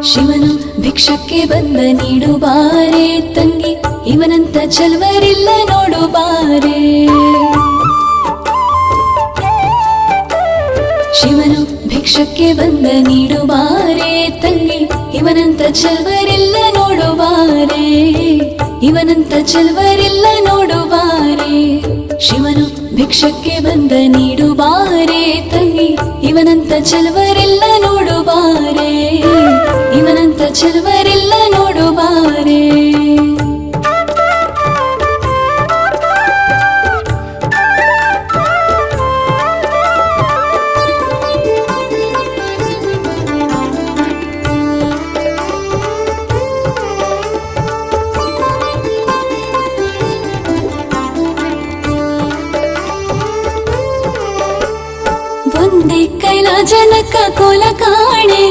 ಶಿವನು ಭಿಕ್ಷಕ್ಕೆ ಬಂದ ನೀಡು ಬಾರೆ ತಂಗಿ, ಇವನಂತ ಚಲ್ವರಿಲ್ಲ ನೋಡು ಬಾರೆ. ಶಿವನು ಭಿಕ್ಷಕ್ಕೆ ಬಂದ ನೀಡು ಬಾರೆ ತಂಗಿ, ಇವನಂತ ಚಲ್ವರಿಲ್ಲ ನೋಡು ಬಾರೆ. ಇವನಂತ ಚಲ್ವರಿಲ್ಲ ನೋಡು ಬಾರೆ. ಶಿವನು ಭಿಕ್ಷಕ್ಕೆ ಬಂದ ನೀಡು ಬಾರೆ ತಂಗಿ, ಇವನಂತ ಚಲ್ವರಿಲ್ಲ ನೋಡು ಬಾರೆ. ಇವನಂತ ಚಲ್ವರಿಲ್ಲ ನೋಡು ಬಾರೆ. ಒಂದೇ ಕೈಲಾಜನಕ ಕೋಲ ಕಾಣೆ,